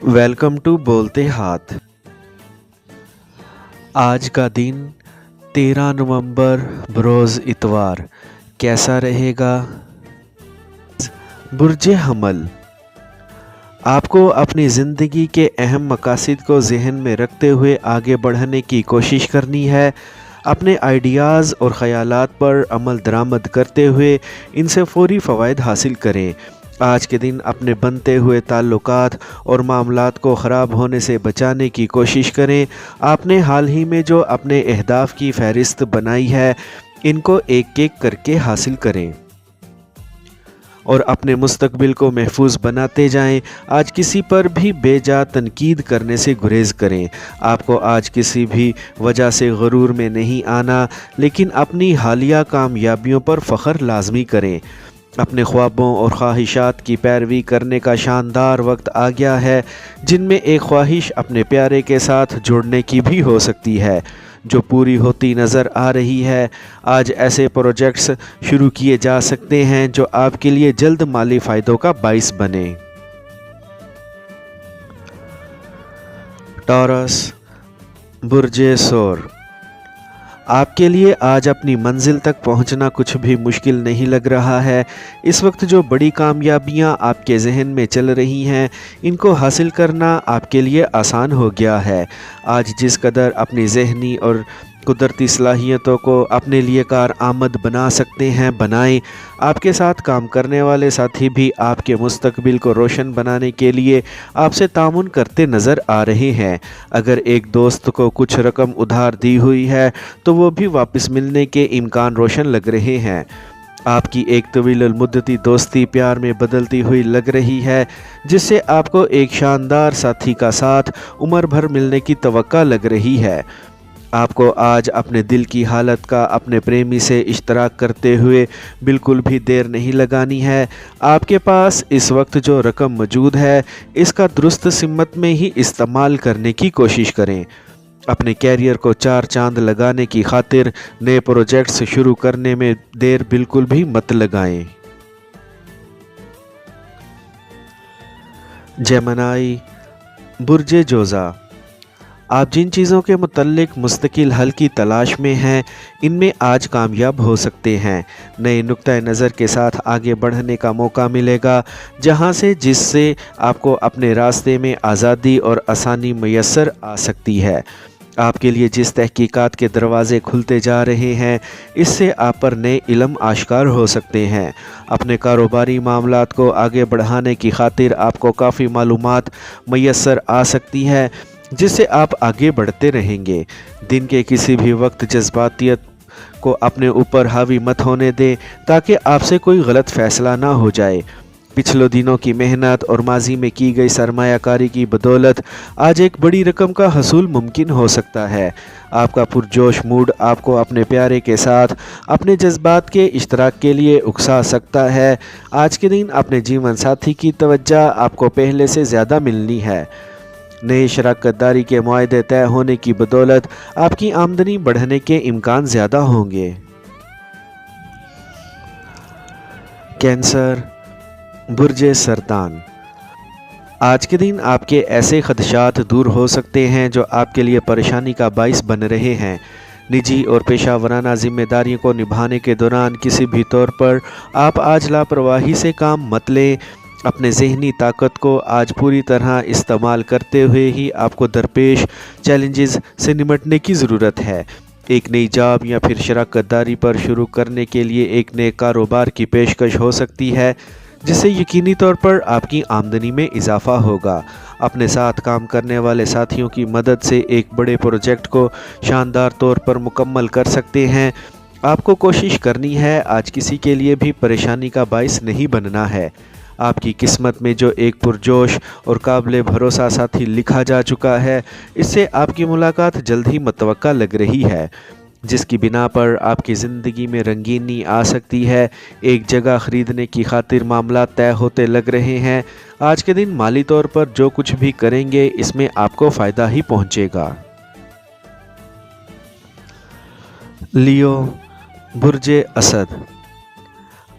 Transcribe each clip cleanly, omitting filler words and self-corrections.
Welcome to बोलते हाथ। आज का दिन 13 नवंबर बरोज़ इतवार कैसा रहेगा? बुर्ज हमल। आपको अपनी ज़िंदगी के अहम मकासद को ज़हन में रखते हुए आगे बढ़ने की कोशिश करनी है। अपने आइडियाज़ और ख़यालात पर अमल दरामद करते हुए इनसे फ़ौरी फ़वाइद हासिल करें। आज के दिन अपने बनते हुए ताल्लुकात और मामलात को ख़राब होने से बचाने की कोशिश करें। आपने हाल ही में जो अपने अहदाफ़ की फ़हरिस्त बनाई है, इनको एक एक करके हासिल करें और अपने मुस्तकबिल को महफूज बनाते जाएं। आज किसी पर भी बेजा तनकीद करने से गुरेज करें। आपको आज किसी भी वजह से गरूर में नहीं आना, लेकिन अपनी हालिया कामयाबियों पर फ़ख्र लाजमी करें। अपने ख्वाबों और ख्वाहिशात की पैरवी करने का शानदार वक्त आ गया है, जिनमें एक ख्वाहिश अपने प्यारे के साथ जुड़ने की भी हो सकती है, जो पूरी होती नज़र आ रही है। आज ऐसे प्रोजेक्ट्स शुरू किए जा सकते हैं जो आपके लिए जल्द माली फ़ायदों का बाइस बने। टॉरस, बुर्जे सोर। आपके लिए आज अपनी मंजिल तक पहुंचना कुछ भी मुश्किल नहीं लग रहा है। इस वक्त जो बड़ी कामयाबियां आपके जहन में चल रही हैं, इनको हासिल करना आपके लिए आसान हो गया है। आज जिस कदर अपनी ज़हनी और कुदरती सलाहियतों को अपने लिए कारआमद बना सकते हैं, बनाएं। आपके साथ काम करने वाले साथी भी आपके मुस्तकबिल को रोशन बनाने के लिए आपसे तामुन करते नज़र आ रहे हैं। अगर एक दोस्त को कुछ रकम उधार दी हुई है, तो वो भी वापस मिलने के इम्कान रोशन लग रहे हैं। आपकी एक तवील मुद्दती दोस्ती प्यार में बदलती हुई लग रही है, जिससे आपको एक शानदार साथी का साथ उम्र भर मिलने की तवक्का लग रही है। आपको आज अपने दिल की हालत का अपने प्रेमी से इश्तराक करते हुए बिल्कुल भी देर नहीं लगानी है। आपके पास इस वक्त जो रकम मौजूद है, इसका दुरुस्त सिमत में ही इस्तेमाल करने की कोशिश करें। अपने कैरियर को चार चांद लगाने की खातिर नए प्रोजेक्ट्स शुरू करने में देर बिल्कुल भी मत लगाएं। जेमिनी, बुर्जे जोज़ा। आप जिन चीज़ों के मुतल्लिक मुस्तकिल हल की तलाश में हैं, इनमें आज कामयाब हो सकते हैं। नए नुक्ता नज़र के साथ आगे बढ़ने का मौका मिलेगा, जिससे आपको अपने रास्ते में आज़ादी और आसानी मैसर आ सकती है। आपके लिए जिस तहकीकात के दरवाज़े खुलते जा रहे हैं, इससे आप पर नए इल्म आश्कार हो सकते हैं। अपने कारोबारी मामलात को आगे बढ़ाने की खातिर आपको काफ़ी मालूमात मैसर आ सकती है, जिससे आप आगे बढ़ते रहेंगे। दिन के किसी भी वक्त जज्बातियत को अपने ऊपर हावी मत होने दें, ताकि आपसे कोई गलत फ़ैसला ना हो जाए। पिछले दिनों की मेहनत और माजी में की गई सरमायाकारी की बदौलत आज एक बड़ी रकम का हसूल मुमकिन हो सकता है। आपका पुरजोश मूड आपको अपने प्यारे के साथ अपने जज्बात के इश्तराक के लिए उकसा सकता है। आज के दिन अपने जीवन साथी की तवज्जो आपको पहले से ज़्यादा मिलनी है। नए शराकत दारी के मुआहदे तय होने की बदौलत आपकी आमदनी बढ़ने के इम्कान ज़्यादा होंगे। कैंसर, बुर्जे सरतान। आज के दिन आपके ऐसे खदशात दूर हो सकते हैं जो आपके लिए परेशानी का बाइस बन रहे हैं। निजी और पेशावराना जिम्मेदारियों को निभाने के दौरान किसी भी तौर पर आप आज लापरवाही से काम मत लें। अपने ज़हनी ताकत को आज पूरी तरह इस्तेमाल करते हुए ही आपको दरपेश चैलेंजेस से निपटने की ज़रूरत है। एक नई जॉब या फिर शराकत दारी पर शुरू करने के लिए एक नए कारोबार की पेशकश हो सकती है, जिससे यकीनी तौर पर आपकी आमदनी में इजाफ़ा होगा। अपने साथ काम करने वाले साथियों की मदद से एक बड़े प्रोजेक्ट को शानदार तौर पर मुकम्मल कर सकते हैं। आपको कोशिश करनी है आज किसी के लिए भी परेशानी का बाइस नहीं बनना है। आपकी किस्मत में जो एक पुरजोश और काबिल भरोसा साथी लिखा जा चुका है, इससे आपकी मुलाकात जल्द ही मुतवक्का लग रही है, जिसकी बिना पर आपकी ज़िंदगी में रंगीनी आ सकती है। एक जगह ख़रीदने की खातिर मामला तय होते लग रहे हैं। आज के दिन माली तौर पर जो कुछ भी करेंगे, इसमें आपको फ़ायदा ही पहुँचेगा। लियो, बुर्जे असद।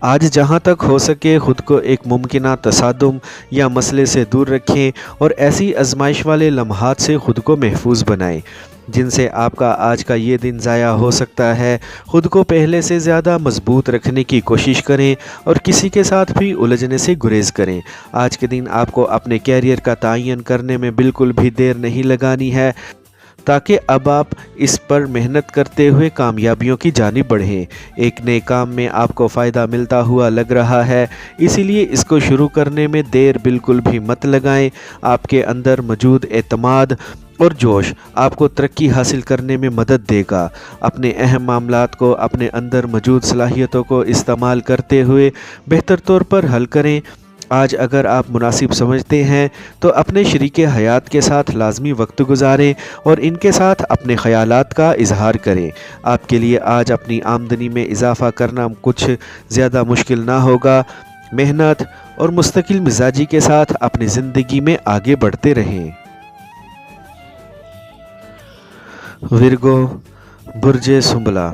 आज जहां तक हो सके खुद को एक मुमकिना तसादुम या मसले से दूर रखें और ऐसी आजमाइश वाले लम्हात से खुद को महफूज बनाएं जिनसे आपका आज का ये दिन ज़ाया हो सकता है। खुद को पहले से ज़्यादा मजबूत रखने की कोशिश करें और किसी के साथ भी उलझने से गुरेज करें। आज के दिन आपको अपने कैरियर का तयन करने में बिल्कुल भी देर नहीं लगानी है ताकि अब आप इस पर मेहनत करते हुए कामयाबियों की जानिब बढ़ें। एक नए काम में आपको फ़ायदा मिलता हुआ लग रहा है, इसीलिए इसको शुरू करने में देर बिल्कुल भी मत लगाएं। आपके अंदर मौजूद एतमाद और जोश आपको तरक्की हासिल करने में मदद देगा। अपने अहम मामलात को अपने अंदर मौजूद सलाहियतों को इस्तेमाल करते हुए बेहतर तौर पर हल करें। आज अगर आप मुनासिब समझते हैं तो अपने शरीके हयात के साथ लाजमी वक्त गुजारें और इनके साथ अपने ख़यालात का इजहार करें। आपके लिए आज अपनी आमदनी में इजाफ़ा करना कुछ ज़्यादा मुश्किल ना होगा। मेहनत और मुस्तकिल मिजाजी के साथ अपनी ज़िंदगी में आगे बढ़ते रहें। विर्गो, बुर्जे सुंबला।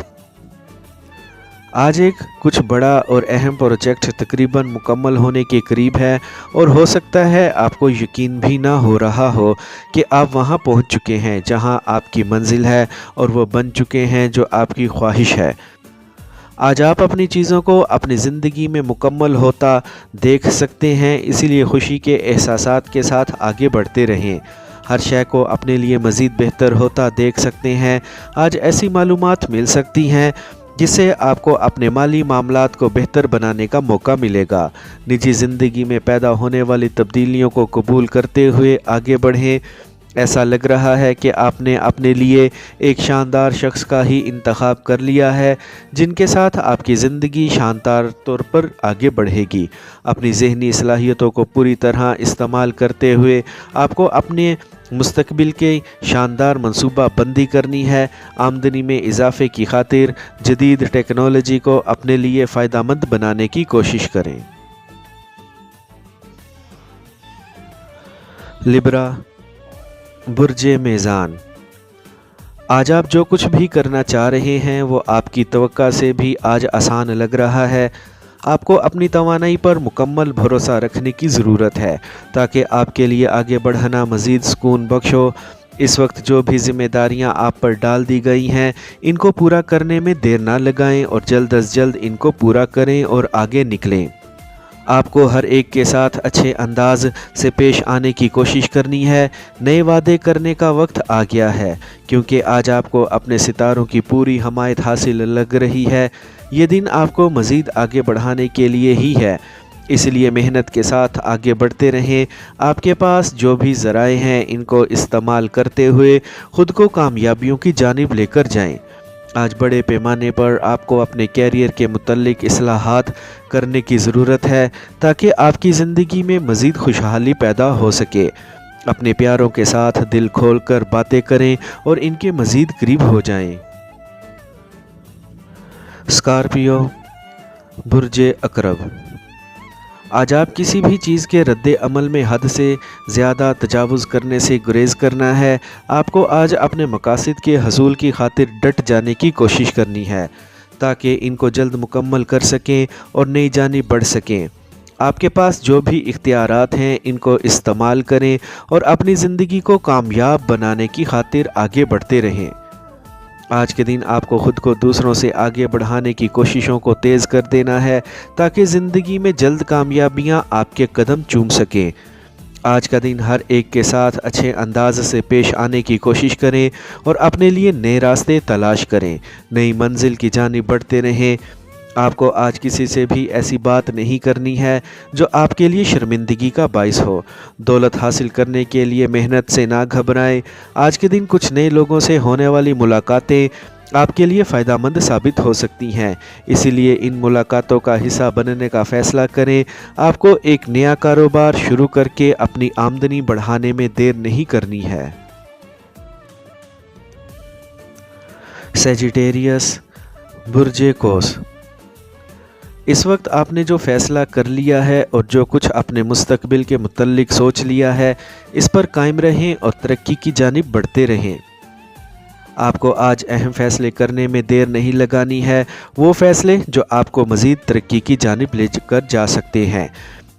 आज एक कुछ बड़ा और अहम प्रोजेक्ट तकरीबन मुकम्मल होने के करीब है और हो सकता है आपको यकीन भी ना हो रहा हो कि आप वहां पहुंच चुके हैं जहां आपकी मंजिल है और वो बन चुके हैं जो आपकी ख्वाहिश है। आज आप अपनी चीज़ों को अपनी ज़िंदगी में मुकम्मल होता देख सकते हैं, इसीलिए खुशी के एहसासात के साथ आगे बढ़ते रहें। हर शय को अपने लिए मज़ीद बेहतर होता देख सकते हैं। आज ऐसी मालूमात मिल सकती हैं जिससे आपको अपने माली मामलात को बेहतर बनाने का मौका मिलेगा। निजी ज़िंदगी में पैदा होने वाली तब्दीलियों को कबूल करते हुए आगे बढ़ें। ऐसा लग रहा है कि आपने अपने लिए एक शानदार शख्स का ही इंतखाब कर लिया है जिनके साथ आपकी ज़िंदगी शानदार तौर पर आगे बढ़ेगी। अपनी ज़हनी सलाहियतों को पूरी तरह इस्तेमाल करते हुए आपको अपने मुस्तकबिल के शानदार मंसूबा बंदी करनी है। आमदनी में इजाफे की खातिर जदीद टेक्नोलॉजी को अपने लिए फ़ायदेमंद बनाने की कोशिश करें। लिब्रा, बुर्जे मेज़ान। आज आप जो कुछ भी करना चाह रहे हैं वो आपकी तवक्का से भी आज आसान लग रहा है। आपको अपनी तवानाई पर मुकम्मल भरोसा रखने की ज़रूरत है ताकि आपके लिए आगे बढ़ना मज़ीद सुकून बख्श हो। इस वक्त जो भी ज़िम्मेदारियां आप पर डाल दी गई हैं इनको पूरा करने में देर ना लगाएं और जल्द अज जल्द इनको पूरा करें और आगे निकलें। आपको हर एक के साथ अच्छे अंदाज से पेश आने की कोशिश करनी है। नए वादे करने का वक्त आ गया है क्योंकि आज आपको अपने सितारों की पूरी हमायत हासिल लग रही है। ये दिन आपको मज़ीद आगे बढ़ाने के लिए ही है, इसलिए मेहनत के साथ आगे बढ़ते रहें। आपके पास जो भी ज़राए हैं इनको इस्तेमाल करते हुए ख़ुद को कामयाबियों की जानिब लेकर जाएं। आज बड़े पैमाने पर आपको अपने कैरियर के मुतल्लिक इस्लाहात करने की ज़रूरत है ताकि आपकी ज़िंदगी में मज़ीद खुशहाली पैदा हो सके। अपने प्यारों के साथ दिल खोल कर बातें करें और इनके मज़ीद करीब हो जाएं। स्कॉर्पियो, बुर्जे अकरब। आज आप किसी भी चीज़ के रद्द अमल में हद से ज़्यादा तजावुज़ करने से गुरेज करना है। आपको आज अपने मकासद के हसूल की खातिर डट जाने की कोशिश करनी है ताकि इनको जल्द मुकम्मल कर सकें और नई जानिब बढ़ सकें। आपके पास जो भी इख्तियारात हैं इनको इस्तेमाल करें और अपनी ज़िंदगी को कामयाब बनाने की खातिर आगे बढ़ते रहें। आज के दिन आपको ख़ुद को दूसरों से आगे बढ़ाने की कोशिशों को तेज़ कर देना है ताकि ज़िंदगी में जल्द कामयाबियां आपके कदम चूम सकें। आज का दिन हर एक के साथ अच्छे अंदाज से पेश आने की कोशिश करें और अपने लिए नए रास्ते तलाश करें। नई मंजिल की जानिब बढ़ते रहें। आपको आज किसी से भी ऐसी बात नहीं करनी है जो आपके लिए शर्मिंदगी का बाइस हो। दौलत हासिल करने के लिए मेहनत से ना घबराएं। आज के दिन कुछ नए लोगों से होने वाली मुलाकातें आपके लिए फ़ायदेमंद साबित हो सकती हैं, इसीलिए इन मुलाकातों का हिस्सा बनने का फ़ैसला करें। आपको एक नया कारोबार शुरू करके अपनी आमदनी बढ़ाने में देर नहीं करनी है। सैजिटेरियस, बुर्जे कोस। इस वक्त आपने जो फ़ैसला कर लिया है और जो कुछ अपने मुस्तकबिल के मुतल्लिक सोच लिया है इस पर कायम रहें और तरक्की की जानिब बढ़ते रहें। آپ کو آج اہم فیصلے کرنے میں دیر نہیں لگانی ہے، وہ فیصلے جو آپ کو مزید ترقی کی جانب لے کر جا سکتے ہیں۔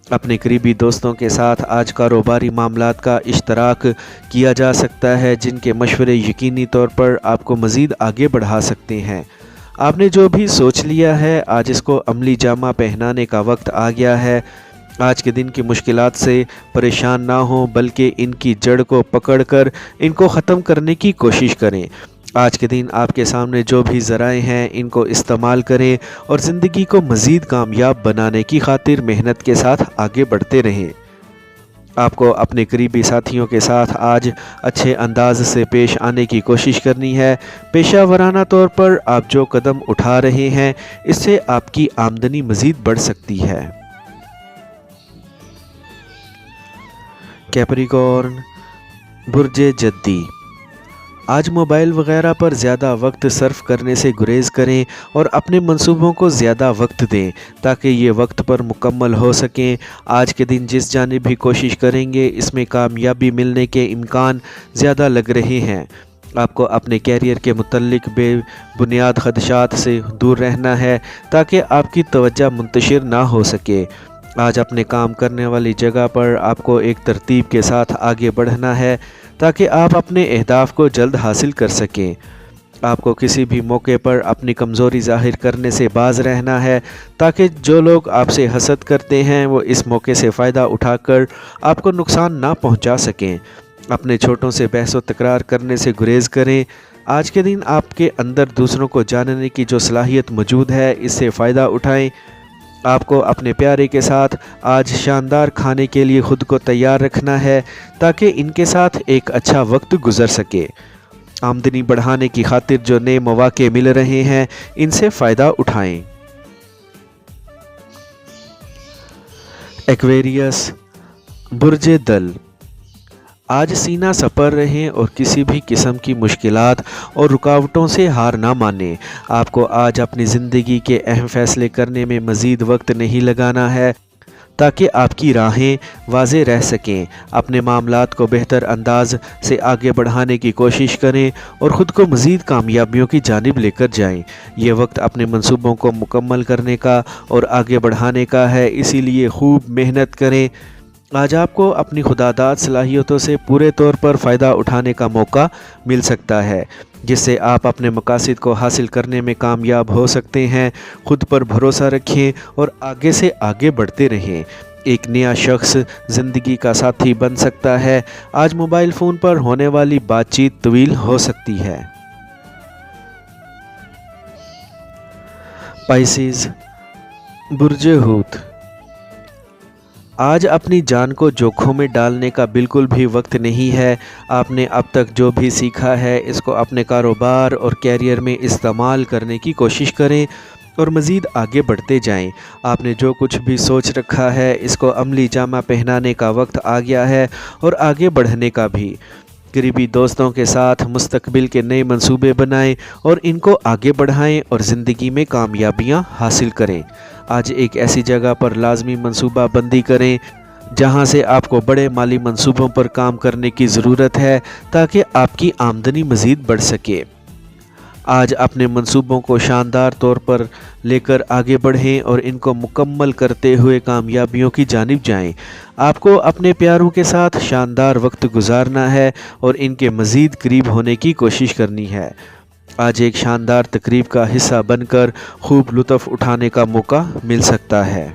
اپنے قریبی دوستوں کے ساتھ آج کاروباری معاملات کا اشتراک کیا جا سکتا ہے، جن کے مشورے یقینی طور پر آپ کو مزید آگے بڑھا سکتے ہیں۔ آپ نے جو بھی سوچ لیا ہے، آج اس کو عملی جامہ پہنانے کا وقت آ گیا ہے۔ آج کے دن کی مشکلات سے پریشان نہ ہوں، بلکہ ان کی جڑ کو پکڑ کر ان کو ختم کرنے کی کوشش کریں۔ آج کے دن آپ کے سامنے جو بھی ذرائع ہیں، ان کو استعمال کریں اور زندگی کو مزید کامیاب بنانے کی خاطر محنت کے ساتھ آگے بڑھتے رہیں۔ آپ کو اپنے قریبی ساتھیوں کے ساتھ آج اچھے انداز سے پیش آنے کی کوشش کرنی ہے۔ پیشہ ورانہ طور پر آپ جو قدم اٹھا رہے ہیں، اس سے آپ کی آمدنی مزید بڑھ سکتی ہے۔ کیپریکارن، برج جدی، آج موبائل وغیرہ پر زیادہ وقت صرف کرنے سے گریز کریں اور اپنے منصوبوں کو زیادہ وقت دیں تاکہ یہ وقت پر مکمل ہو سکیں۔ آج کے دن جس جانب بھی کوشش کریں گے، اس میں کامیابی ملنے کے امکان زیادہ لگ رہے ہیں۔ آپ کو اپنے کیریئر کے متعلق بے بنیاد خدشات سے دور رہنا ہے تاکہ آپ کی توجہ منتشر نہ ہو سکے۔ آج اپنے کام کرنے والی جگہ پر آپ کو ایک ترتیب کے ساتھ آگے بڑھنا ہے تاکہ آپ اپنے اہداف کو جلد حاصل کر سکیں۔ آپ کو کسی بھی موقع پر اپنی کمزوری ظاہر کرنے سے باز رہنا ہے تاکہ جو لوگ آپ سے حسد کرتے ہیں، وہ اس موقع سے فائدہ اٹھا کر آپ کو نقصان نہ پہنچا سکیں۔ اپنے چھوٹوں سے بحث و تکرار کرنے سے گریز کریں۔ آج کے دن آپ کے اندر دوسروں کو جاننے کی جو صلاحیت موجود ہے، اس سے فائدہ اٹھائیں۔ آپ کو اپنے پیارے کے ساتھ آج شاندار کھانے کے لیے خود کو تیار رکھنا ہے تاکہ ان کے ساتھ ایک اچھا وقت گزر سکے۔ آمدنی بڑھانے کی خاطر جو نئے مواقع مل رہے ہیں، ان سے فائدہ اٹھائیں۔ ایکویریس، برج دل، آج سینہ سپر رہیں اور کسی بھی قسم کی مشکلات اور رکاوٹوں سے ہار نہ مانیں۔ آپ کو آج اپنی زندگی کے اہم فیصلے کرنے میں مزید وقت نہیں لگانا ہے تاکہ آپ کی راہیں واضح رہ سکیں۔ اپنے معاملات کو بہتر انداز سے آگے بڑھانے کی کوشش کریں اور خود کو مزید کامیابیوں کی جانب لے کر جائیں۔ یہ وقت اپنے منصوبوں کو مکمل کرنے کا اور آگے بڑھانے کا ہے، اسی لیے خوب محنت کریں۔ آج آپ کو اپنی خداداد صلاحیتوں سے پورے طور پر فائدہ اٹھانے کا موقع مل سکتا ہے، جس سے آپ اپنے مقاصد کو حاصل کرنے میں کامیاب ہو سکتے ہیں۔ خود پر بھروسہ رکھیں اور آگے سے آگے بڑھتے رہیں۔ ایک نیا شخص زندگی کا ساتھی بن سکتا ہے۔ آج موبائل فون پر ہونے والی بات چیت طویل ہو سکتی ہے۔ پائسیز، برج حوت، آج اپنی جان کو جوکھوں میں ڈالنے کا بالکل بھی وقت نہیں ہے۔ آپ نے اب تک جو بھی سیکھا ہے، اس کو اپنے کاروبار اور کیریئر میں استعمال کرنے کی کوشش کریں اور مزید آگے بڑھتے جائیں۔ آپ نے جو کچھ بھی سوچ رکھا ہے، اس کو عملی جامہ پہنانے کا وقت آ گیا ہے اور آگے بڑھنے کا بھی۔ قریبی دوستوں کے ساتھ مستقبل کے نئے منصوبے بنائیں اور ان کو آگے بڑھائیں اور زندگی میں کامیابیاں حاصل کریں۔ آج ایک ایسی جگہ پر لازمی منصوبہ بندی کریں جہاں سے آپ کو بڑے مالی منصوبوں پر کام کرنے کی ضرورت ہے تاکہ آپ کی آمدنی مزید بڑھ سکے۔ آج اپنے منصوبوں کو شاندار طور پر لے کر آگے بڑھیں اور ان کو مکمل کرتے ہوئے کامیابیوں کی جانب جائیں۔ آپ کو اپنے پیاروں کے ساتھ شاندار وقت گزارنا ہے اور ان کے مزید قریب ہونے کی کوشش کرنی ہے۔ آج ایک شاندار تقریب کا حصہ بن کر خوب لطف اٹھانے کا موقع مل سکتا ہے۔